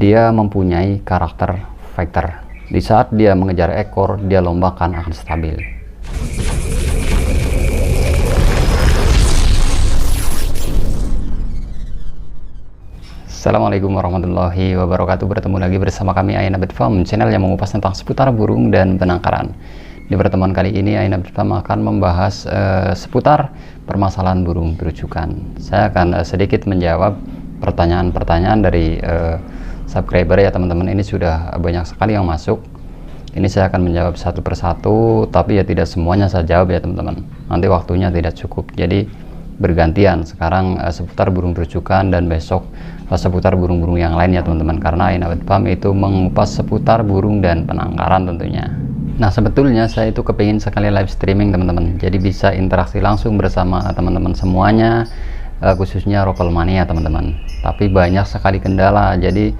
dia mempunyai karakter fighter. Di saat dia mengejar ekor, dia lombakan akan stabil. Assalamualaikum warahmatullahi wabarakatuh. Bertemu lagi bersama kami Ainabet Farm, channel yang mengupas tentang seputar burung dan penangkaran. Di pertemuan kali ini Ainabet Farm akan membahas seputar permasalahan burung terujukan. Saya akan sedikit menjawab pertanyaan-pertanyaan dari subscriber ya teman-teman. Ini sudah banyak sekali yang masuk. Ini saya akan menjawab satu persatu, tapi ya tidak semuanya saya jawab ya teman-teman. Nanti waktunya tidak cukup. Jadi bergantian, sekarang seputar burung terujukan dan besok seputar burung-burung yang lainnya teman-teman, karena Ainabet Farm itu mengupas seputar burung dan penangkaran tentunya. Nah, sebetulnya saya itu kepingin sekali live streaming teman-teman, jadi bisa interaksi langsung bersama teman-teman semuanya, khususnya Rokol Mania teman-teman. Tapi banyak sekali kendala, jadi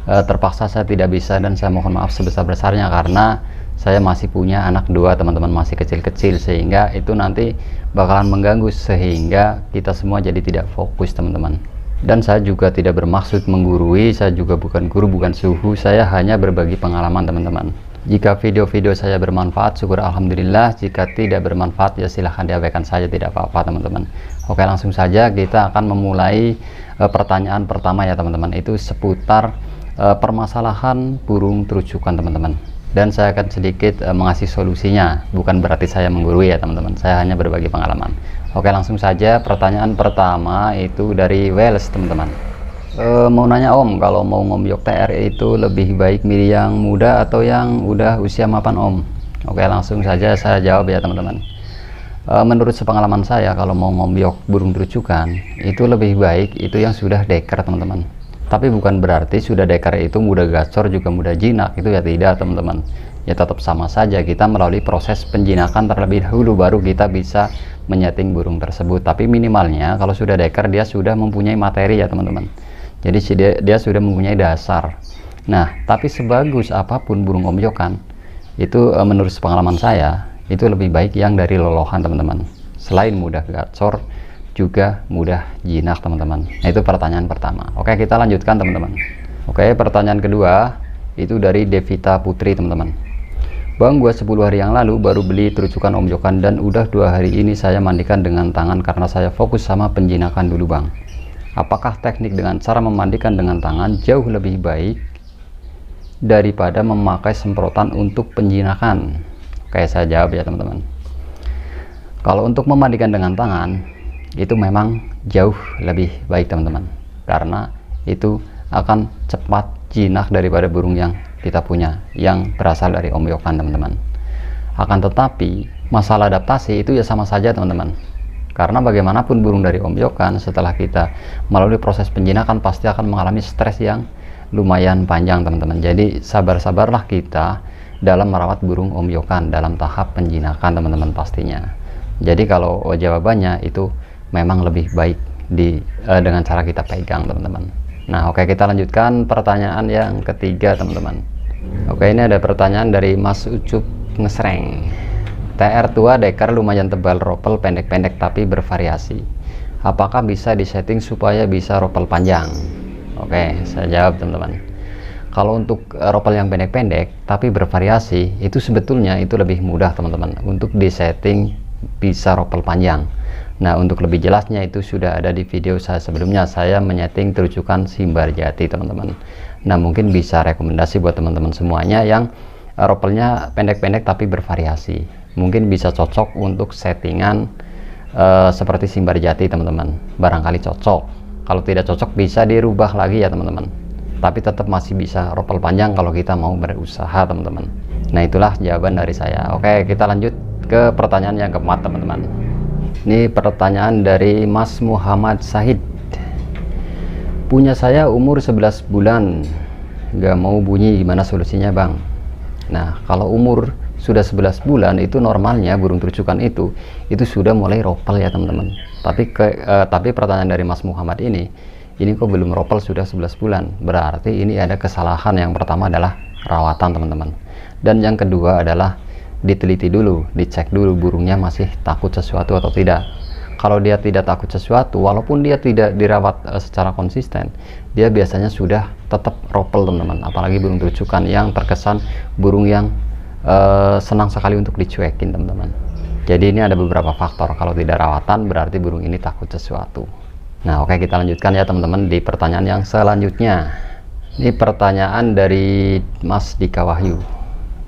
terpaksa saya tidak bisa, dan saya mohon maaf sebesar-besarnya karena saya masih punya anak dua teman-teman, masih kecil-kecil, sehingga itu nanti bakalan mengganggu, sehingga kita semua jadi tidak fokus teman-teman. Dan saya juga tidak bermaksud menggurui, saya juga bukan guru, bukan suhu, saya hanya berbagi pengalaman teman-teman. Jika video-video saya bermanfaat, syukur alhamdulillah. Jika tidak bermanfaat, ya silahkan diabaikan saja, tidak apa-apa teman-teman. Oke, langsung saja kita akan memulai pertanyaan pertama ya teman-teman, itu seputar permasalahan burung terujukan teman-teman. Dan saya akan sedikit mengasih solusinya, bukan berarti saya menggurui ya teman-teman, saya hanya berbagi pengalaman. Oke, langsung saja. Pertanyaan pertama itu dari Wales teman-teman. Mau nanya Om, kalau mau ngombyok TR itu lebih baik milih yang muda atau yang udah usia mapan Om? Oke, langsung saja saya jawab ya teman-teman. Menurut sepengalaman saya, kalau mau ngombyok burung terujukan itu lebih baik itu yang sudah deker teman-teman. Tapi bukan berarti sudah deker itu mudah gacor juga mudah jinak, itu ya tidak teman-teman. Ya tetap sama saja, kita melalui proses penjinakan terlebih dahulu baru kita bisa menyeting burung tersebut. Tapi minimalnya kalau sudah deker dia sudah mempunyai materi ya teman-teman, jadi dia sudah mempunyai dasar. Nah, tapi sebagus apapun burung ombyokan itu menurut pengalaman saya itu lebih baik yang dari lolohan teman-teman. Selain mudah gacor juga mudah jinak teman-teman. Nah, itu pertanyaan pertama. Oke, kita lanjutkan teman-teman. Oke, pertanyaan kedua itu dari Devita Putri teman-teman. Bang, gua 10 hari yang lalu baru beli terujukan ombyokan dan udah 2 hari ini saya mandikan dengan tangan karena saya fokus sama penjinakan dulu bang. Apakah teknik dengan cara memandikan dengan tangan jauh lebih baik daripada memakai semprotan untuk penjinakan? Oke, saya jawab ya teman-teman. Kalau untuk memandikan dengan tangan itu memang jauh lebih baik teman-teman, karena itu akan cepat jinak daripada burung yang kita punya yang berasal dari ombyokan teman-teman. Akan tetapi masalah adaptasi itu ya sama saja teman-teman, karena bagaimanapun burung dari ombyokan setelah kita melalui proses penjinakan pasti akan mengalami stres yang lumayan panjang teman-teman. Jadi sabar-sabarlah kita dalam merawat burung ombyokan dalam tahap penjinakan teman-teman pastinya. Jadi kalau jawabannya itu memang lebih baik dengan cara kita pegang teman-teman. Nah, oke, kita lanjutkan pertanyaan yang ketiga teman-teman. Oke, ini ada pertanyaan dari Mas Ucup Ngesreng. TR tua deker lumayan tebal, ropel pendek-pendek tapi bervariasi. Apakah bisa disetting supaya bisa ropel panjang? Oke, saya jawab teman-teman. Kalau untuk ropel yang pendek-pendek tapi bervariasi itu sebetulnya itu lebih mudah teman-teman untuk disetting bisa ropel panjang. Nah, untuk lebih jelasnya itu sudah ada di video saya sebelumnya, saya menyeting terujukan Simbar Jati teman-teman. Nah, mungkin bisa rekomendasi buat teman-teman semuanya yang ropelnya pendek-pendek tapi bervariasi, mungkin bisa cocok untuk settingan seperti Simbar Jati teman-teman. Barangkali cocok. Kalau tidak cocok bisa dirubah lagi ya teman-teman, tapi tetap masih bisa ropel panjang kalau kita mau berusaha teman-teman. Nah, itulah jawaban dari saya. Oke, kita lanjut ke pertanyaan yang keempat teman-teman. Ini pertanyaan dari Mas Muhammad Sahid. Punya saya umur 11 bulan nggak mau bunyi, gimana solusinya bang? Nah, kalau umur sudah 11 bulan itu normalnya burung terujukan itu sudah mulai ropel ya teman-teman. Tapi pertanyaan dari Mas Muhammad ini kok belum ropel sudah 11 bulan? Berarti ini ada kesalahan. Yang pertama adalah rawatan teman-teman, dan yang kedua adalah diteliti dulu, dicek dulu burungnya masih takut sesuatu atau tidak. kalau dia tidak takut sesuatu, walaupun dia tidak dirawat secara konsisten, dia biasanya sudah tetap ropel teman-teman. Apalagi burung terucukan yang terkesan burung yang senang sekali untuk dicuekin teman-teman. Jadi ini ada beberapa faktor. Kalau tidak rawatan berarti burung ini takut sesuatu. Nah oke, kita lanjutkan ya teman-teman di pertanyaan yang selanjutnya. Ini pertanyaan dari Mas Dika Wahyu.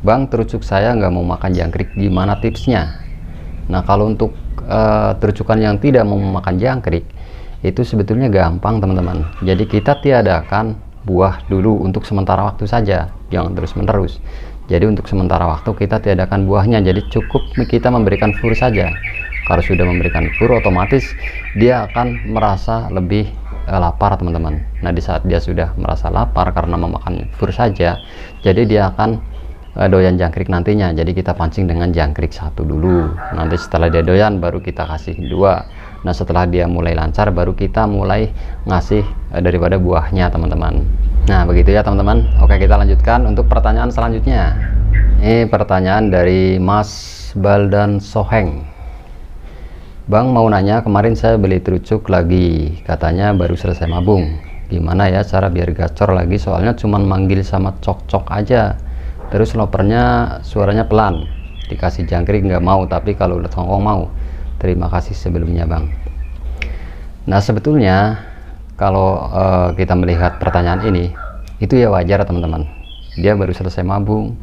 Bang, terucuk saya nggak mau makan jangkrik, gimana tipsnya? Nah kalau untuk terucukan yang tidak mau makan jangkrik itu sebetulnya gampang teman-teman. Jadi kita tiadakan buah dulu untuk sementara waktu saja, jangan terus menerus. Jadi untuk sementara waktu kita tiadakan buahnya, jadi cukup kita memberikan fur saja. Kalau sudah memberikan fur, otomatis dia akan merasa lebih lapar teman-teman. Nah di saat dia sudah merasa lapar karena memakan fur saja, jadi dia akan doyan jangkrik nantinya. Jadi kita pancing dengan jangkrik satu dulu, nanti setelah dia doyan baru kita kasih dua. Nah setelah dia mulai lancar baru kita mulai ngasih daripada buahnya teman-teman. Nah begitu ya teman-teman. Oke, kita lanjutkan untuk pertanyaan selanjutnya. Ini pertanyaan dari Mas Baldan Soheng. Bang, mau nanya, kemarin saya beli terucuk lagi, katanya baru selesai mabung. Gimana ya cara biar gacor lagi, soalnya cuman manggil sama cok-cok aja. Terus lopernya suaranya pelan. Dikasih jangkrik nggak mau, tapi kalau udah Hongkong mau. Terima kasih sebelumnya bang. Nah sebetulnya kalau kita melihat pertanyaan ini, itu ya wajar teman-teman. Dia baru selesai mabung,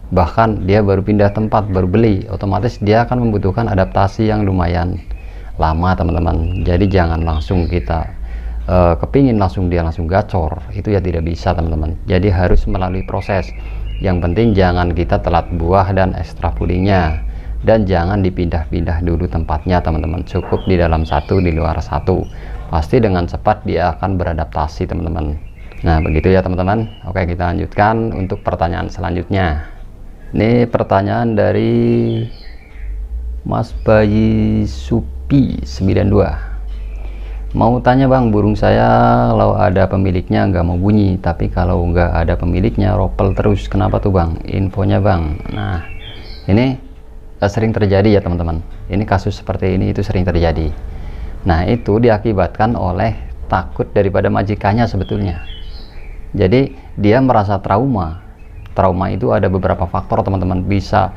bahkan dia baru pindah tempat, baru beli, otomatis dia akan membutuhkan adaptasi yang lumayan lama teman-teman. Jadi jangan langsung kita kepingin langsung dia langsung gacor, itu ya tidak bisa teman-teman. Jadi harus melalui proses. Yang penting jangan kita telat buah dan ekstra pulingnya, dan jangan dipindah-pindah dulu tempatnya teman-teman. Cukup di dalam satu, di luar satu, pasti dengan cepat dia akan beradaptasi teman-teman. Nah begitu ya teman-teman. Oke, kita lanjutkan untuk pertanyaan selanjutnya. Ini pertanyaan dari Mas Bayi Supi 92. Mau tanya bang, burung saya kalau ada pemiliknya nggak mau bunyi, tapi kalau nggak ada pemiliknya ropel terus, kenapa tuh bang? Infonya bang. Nah ini sering terjadi ya teman-teman. Ini kasus seperti ini itu sering terjadi. Nah itu diakibatkan oleh takut daripada majikannya sebetulnya. Jadi dia merasa trauma. Trauma itu ada beberapa faktor teman-teman. Bisa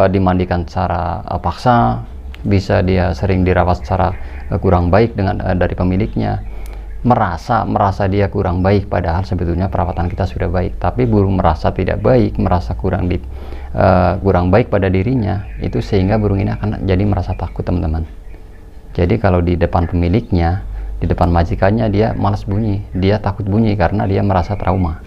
dimandikan secara paksa, bisa dia sering dirawat secara kurang baik dengan dari pemiliknya, merasa dia kurang baik padahal sebetulnya perawatan kita sudah baik. Tapi burung merasa tidak baik, merasa kurang baik pada dirinya, itu sehingga burung ini akan jadi merasa takut teman-teman. Jadi kalau di depan pemiliknya, di depan majikannya dia malas bunyi, dia takut bunyi karena dia merasa trauma.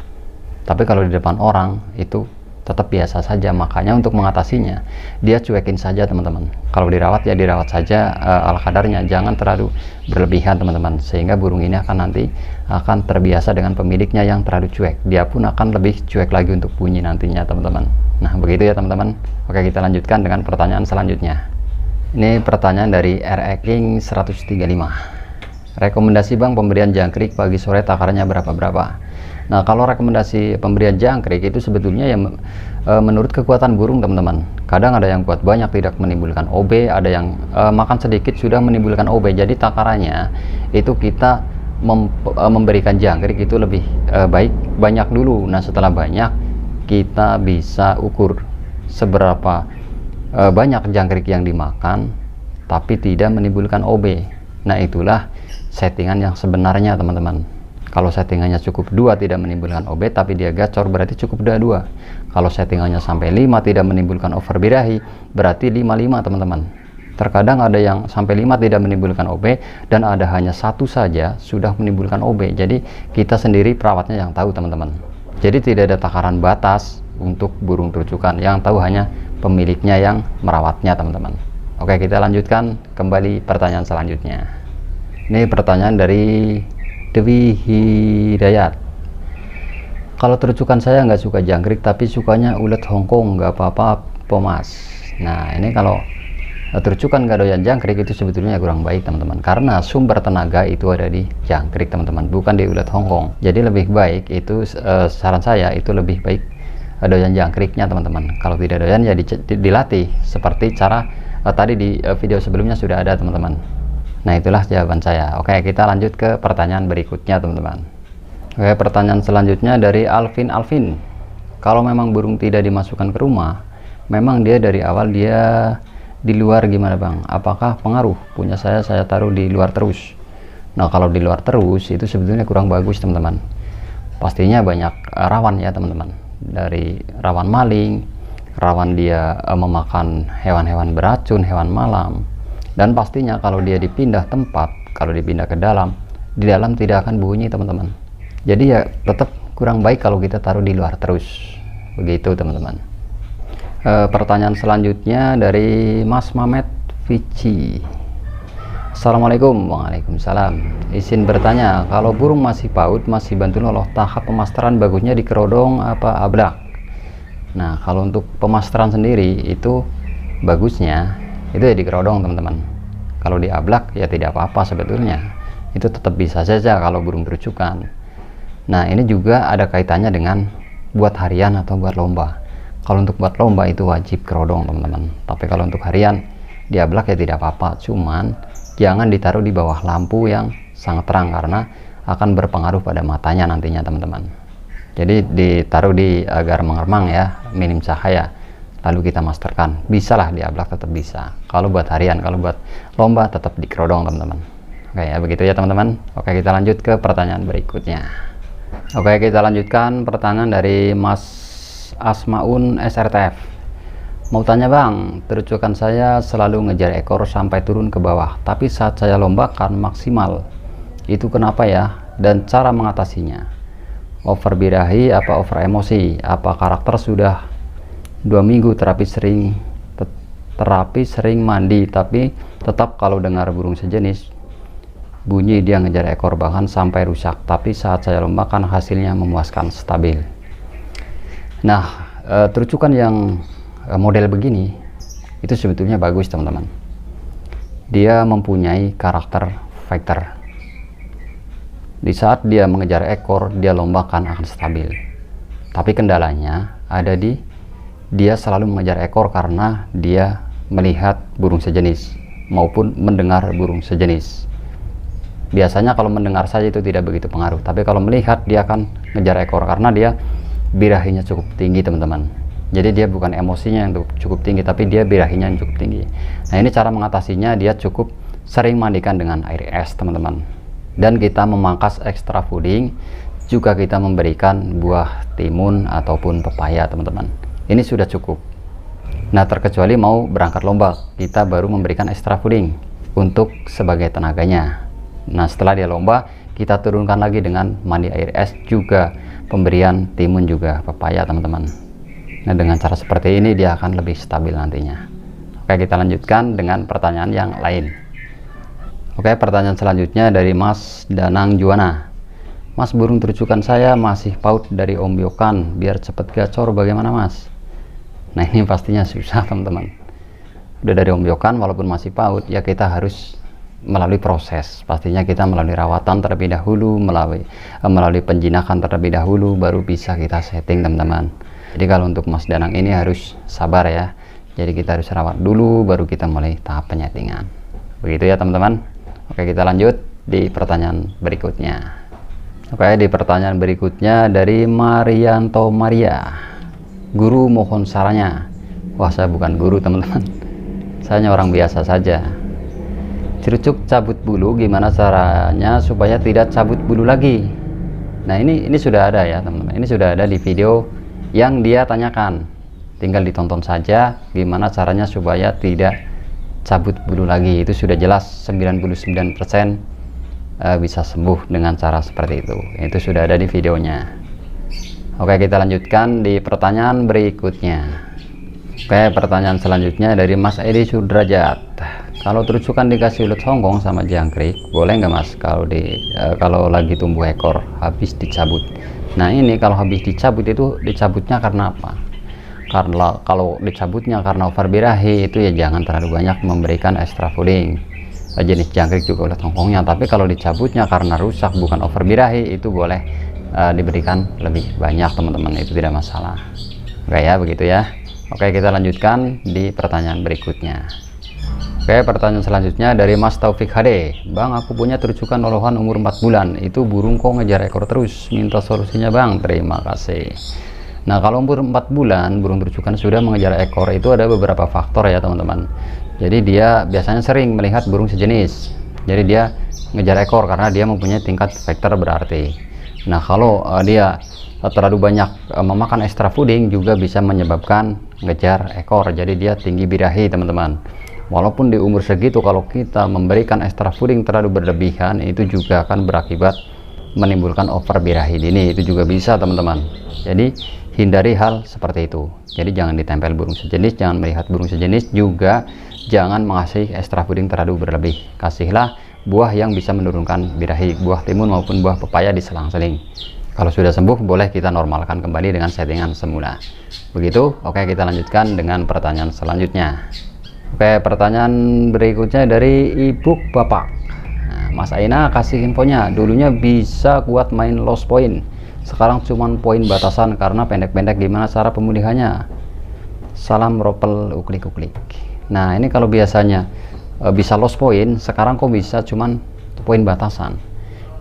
Tapi kalau di depan orang itu tetap biasa saja. Makanya untuk mengatasinya dia cuekin saja teman-teman. Kalau dirawat ya dirawat saja ala kadarnya, jangan terlalu berlebihan teman-teman, sehingga burung ini nanti akan terbiasa dengan pemiliknya yang terlalu cuek. Dia pun akan lebih cuek lagi untuk bunyi nantinya teman-teman. Nah begitu ya teman-teman. Oke, kita lanjutkan dengan pertanyaan selanjutnya. Ini pertanyaan dari RE King 135. Rekomendasi bang pemberian jangkrik pagi sore takarannya berapa? Nah kalau rekomendasi pemberian jangkrik itu sebetulnya ya menurut kekuatan burung teman-teman. Kadang ada yang kuat banyak tidak menimbulkan OB, ada yang makan sedikit sudah menimbulkan OB. Jadi takarannya itu kita memberikan jangkrik itu lebih baik banyak dulu. Nah setelah banyak kita bisa ukur seberapa banyak jangkrik yang dimakan tapi tidak menimbulkan OB. Nah itulah settingan yang sebenarnya teman-teman. Kalau settingannya cukup 2 tidak menimbulkan OB tapi dia gacor, berarti cukup 2. Kalau settingannya sampai 5 tidak menimbulkan over birahi, berarti 5-5 teman-teman. Terkadang ada yang sampai 5 tidak menimbulkan OB dan ada hanya satu saja sudah menimbulkan OB. Jadi kita sendiri perawatnya yang tahu teman-teman. Jadi tidak ada takaran batas untuk burung terucukan, yang tahu hanya pemiliknya yang merawatnya teman-teman. Oke, kita lanjutkan kembali pertanyaan selanjutnya. Ini pertanyaan dari Dewi Hidayat. Kalau terucukan saya nggak suka jangkrik tapi sukanya ulet Hongkong, nggak apa-apa Pomas. Nah ini kalau terucukan nggak doyan jangkrik itu sebetulnya kurang baik teman-teman, karena sumber tenaga itu ada di jangkrik teman-teman, bukan di ulet Hongkong. Jadi lebih baik itu saran saya itu lebih baik doyan jangkriknya teman-teman. Kalau tidak doyan ya dilatih seperti cara tadi di video sebelumnya sudah ada teman-teman. Nah, itulah jawaban saya. Oke, kita lanjut ke pertanyaan berikutnya, teman-teman. Oke, pertanyaan selanjutnya dari Alvin. Kalau memang burung tidak dimasukkan ke rumah, memang dia dari awal dia di luar, gimana bang? Apakah pengaruh? Punya saya taruh di luar terus. Nah, kalau di luar terus itu sebetulnya kurang bagus, teman-teman. Pastinya banyak rawan ya, teman-teman. Dari rawan maling, rawan dia memakan hewan-hewan beracun, hewan malam. Dan pastinya kalau dia dipindah tempat, kalau dipindah ke dalam, di dalam tidak akan bunyi, teman-teman. Jadi ya tetap kurang baik kalau kita taruh di luar terus. Begitu, teman-teman. Pertanyaan selanjutnya dari Mas Mamet Vici. Assalamualaikum. Waalaikumsalam. Izin bertanya, kalau burung masih PAUD, masih bantu loloh, tahap pemasteran bagusnya di kerodong apa ablak? Nah, kalau untuk pemasteran sendiri itu bagusnya itu ya di kerodong, teman-teman. Kalau di ablak ya tidak apa-apa sebetulnya. Itu tetap bisa saja kalau burung terucukan. Nah, ini juga ada kaitannya dengan buat harian atau buat lomba. Kalau untuk buat lomba itu wajib kerodong, teman-teman. Tapi kalau untuk harian di ablak ya tidak apa-apa. Cuman jangan ditaruh di bawah lampu yang sangat terang karena akan berpengaruh pada matanya nantinya, teman-teman. Jadi ditaruh di agar mengermang ya, minim cahaya. Lalu kita masterkan. Bisalah di ablak, tetap bisa. Kalau buat harian, kalau buat lomba tetap di kerodong, teman-teman. Oke ya, begitu ya, teman-teman. Oke, kita lanjut ke pertanyaan berikutnya. Oke, kita lanjutkan pertanyaan dari Mas Asmaun SRTF. Mau tanya bang, terucukan saya selalu ngejar ekor sampai turun ke bawah, tapi saat saya lombakan maksimal. Itu kenapa ya? Dan cara mengatasinya? Over birahi apa over emosi? Apa karakter sudah 2 minggu terapi sering mandi, tapi tetap kalau dengar burung sejenis bunyi dia ngejar ekor bahkan sampai rusak, tapi saat saya lombakan hasilnya memuaskan, stabil. Nah, terucukan yang model begini itu sebetulnya bagus, teman-teman. Dia mempunyai karakter fighter. Di saat dia mengejar ekor, dia lombakan akan stabil. Tapi kendalanya ada di dia selalu mengejar ekor karena dia melihat burung sejenis maupun mendengar burung sejenis. Biasanya kalau mendengar saja itu tidak begitu pengaruh, tapi kalau melihat dia akan ngejar ekor karena dia birahinya cukup tinggi, teman-teman. Jadi dia bukan emosinya yang cukup tinggi, tapi dia birahinya yang cukup tinggi. Nah, ini cara mengatasinya, dia cukup sering mandikan dengan air es, teman-teman. Dan kita memangkas extra fooding, juga kita memberikan buah timun ataupun pepaya, teman-teman. Ini sudah cukup. Nah, terkecuali mau berangkat lomba, kita baru memberikan extra fooding untuk sebagai tenaganya. Nah, setelah dia lomba, kita turunkan lagi dengan mandi air es, juga pemberian timun juga pepaya, teman-teman. Nah, dengan cara seperti ini dia akan lebih stabil nantinya. Oke, kita lanjutkan dengan pertanyaan yang lain. Oke, pertanyaan selanjutnya dari Mas Danang Juwana. Mas, burung terucukan saya masih PAUD dari ombyokan, biar cepet gacor bagaimana mas? Nah, ini pastinya susah, teman-teman. Udah dari ombyokan walaupun masih PAUD ya kita harus melalui proses. Pastinya kita melalui rawatan terlebih dahulu, melalui penjinakan terlebih dahulu, baru bisa kita setting, teman-teman. Jadi kalau untuk Mas Danang ini harus sabar ya. Jadi kita harus rawat dulu, baru kita mulai tahap penyetingan. Begitu ya, teman-teman. Oke, kita lanjut di pertanyaan berikutnya. Oke, di pertanyaan berikutnya dari Marianto Maria. Guru mohon sarannya. Wah, saya bukan guru, teman-teman. Saya hanya orang biasa saja. Terucuk cabut bulu, gimana caranya supaya tidak cabut bulu lagi? Nah, ini sudah ada ya, teman-teman. Ini sudah ada di video yang dia tanyakan. Tinggal ditonton saja gimana caranya supaya tidak cabut bulu lagi. Itu sudah jelas 99% bisa sembuh dengan cara seperti itu. Itu sudah ada di videonya. Oke, kita lanjutkan di pertanyaan berikutnya. Oke, pertanyaan selanjutnya dari Mas Edi Sudrajat. Kalau terucukan dikasih ulet Hongkong sama jangkrik, boleh nggak mas kalau lagi tumbuh ekor habis dicabut? Nah, ini kalau habis dicabut itu dicabutnya karena apa? Karena kalau dicabutnya karena over birahi itu ya jangan terlalu banyak memberikan extra fooding jenis jangkrik juga ulet Hongkongnya. Tapi kalau dicabutnya karena rusak bukan over birahi, itu boleh diberikan lebih banyak, teman-teman. Itu tidak masalah. Oke ya, begitu ya. Oke, kita lanjutkan di pertanyaan berikutnya. Oke, pertanyaan selanjutnya dari Mas Taufik HD. Bang, aku punya terucukan lolohan umur 4 bulan. Itu burung kok ngejar ekor terus. Minta solusinya bang, terima kasih. Nah, kalau umur 4 bulan burung terucukan sudah mengejar ekor, itu ada beberapa faktor ya teman-teman. Jadi dia biasanya sering melihat burung sejenis. Jadi dia ngejar ekor karena dia mempunyai tingkat vektor berarti. Nah, kalau dia terlalu banyak memakan extra fooding juga bisa menyebabkan ngejar ekor. Jadi dia tinggi birahi teman-teman. Walaupun di umur segitu, kalau kita memberikan extra fooding terlalu berlebihan, itu juga akan berakibat menimbulkan over birahi dini. Itu juga bisa teman-teman. Jadi hindari hal seperti itu. Jadi jangan ditempel burung sejenis, jangan melihat burung sejenis, juga jangan mengasih extra fooding terlalu berlebih. Kasihlah buah yang bisa menurunkan birahi, buah timun maupun buah pepaya diselang-seling. Kalau sudah sembuh, boleh kita normalkan kembali dengan settingan semula. Begitu. Oke, kita lanjutkan dengan pertanyaan selanjutnya. Oke, pertanyaan berikutnya dari Ibu Bapak. Nah, Mas Aina kasih infonya. Dulunya bisa kuat main lost point, sekarang cuman poin batasan karena pendek-pendek. Gimana cara pemulihannya? Salam ropel uklik-uklik. Nah, ini kalau biasanya bisa lost point, sekarang kok bisa cuman poin batasan.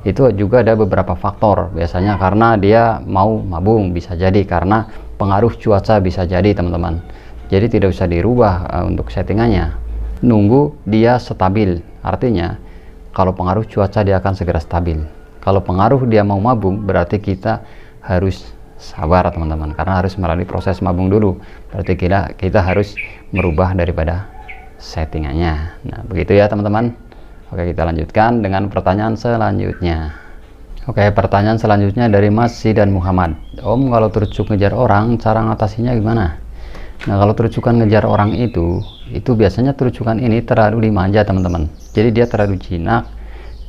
Itu juga ada beberapa faktor. Biasanya karena dia mau mabung, bisa jadi karena pengaruh cuaca, bisa jadi teman-teman. Jadi tidak usah dirubah untuk settingannya, nunggu dia stabil. Artinya kalau pengaruh cuaca dia akan segera stabil. Kalau pengaruh dia mau mabung, berarti kita harus sabar teman-teman, karena harus melalui proses mabung dulu. Berarti kita harus merubah daripada settingannya. Nah, begitu ya teman-teman. Oke, kita lanjutkan dengan pertanyaan selanjutnya. Oke, pertanyaan selanjutnya dari Mas Zidan Muhammad. Om, kalau terucuk ngejar orang, cara ngatasinya gimana? Nah, kalau terucukan ngejar orang itu biasanya terucukan ini terlalu dimanja teman-teman. Jadi dia terlalu jinak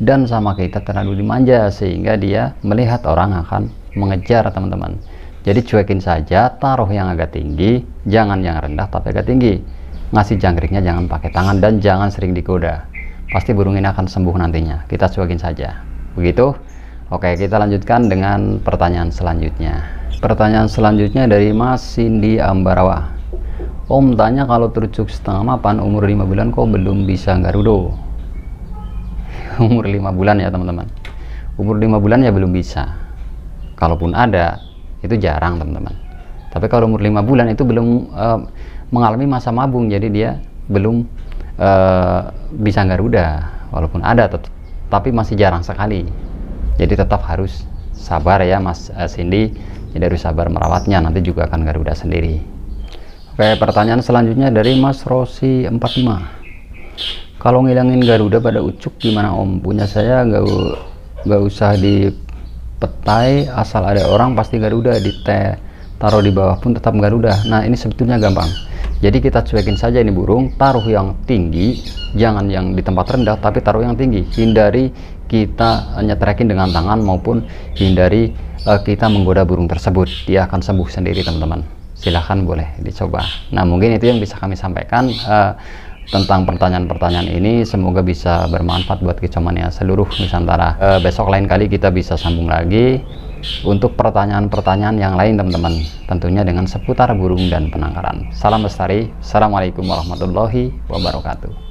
dan sama kita terlalu dimanja, sehingga dia melihat orang akan mengejar teman-teman. Jadi cuekin saja, taruh yang agak tinggi, jangan yang rendah tapi agak tinggi. Ngasih jangkriknya jangan pakai tangan dan jangan sering digoda. Pasti burung ini akan sembuh nantinya. Kita cuekin saja. Begitu. Oke, kita lanjutkan dengan pertanyaan selanjutnya. Pertanyaan selanjutnya dari Mas Cindy Ambarawa. Om tanya, kalau terucuk setengah mapan umur 5 bulan kok belum bisa garudo? Umur 5 bulan ya teman-teman. Umur 5 bulan ya belum bisa. Kalaupun ada, itu jarang teman-teman. Tapi kalau umur 5 bulan itu belum mengalami masa mabung, jadi dia belum bisa garuda. Walaupun ada, tapi masih jarang sekali. Jadi tetap harus sabar ya Mas Cindy. Jadi harus sabar merawatnya, nanti juga akan garuda sendiri. Oke, pertanyaan selanjutnya dari Mas Rosi 45. Kalau ngilangin garuda pada ucuk gimana Om? Punya saya nggak usah dipetai, asal ada orang pasti garuda, taruh di bawah pun tetap garuda. Nah, ini sebetulnya gampang. Jadi kita cuekin saja ini burung, taruh yang tinggi, jangan yang di tempat rendah, tapi taruh yang tinggi. Hindari kita nyetrekin dengan tangan maupun hindari kita menggoda burung tersebut. Dia akan sembuh sendiri teman-teman. Silahkan boleh dicoba. Nah, mungkin itu yang bisa kami sampaikan tentang pertanyaan-pertanyaan ini. Semoga bisa bermanfaat buat kicauannya seluruh Nusantara. Besok lain kali kita bisa sambung lagi untuk pertanyaan-pertanyaan yang lain teman-teman, tentunya dengan seputar burung dan penangkaran. Salam lestari. Assalamualaikum warahmatullahi wabarakatuh.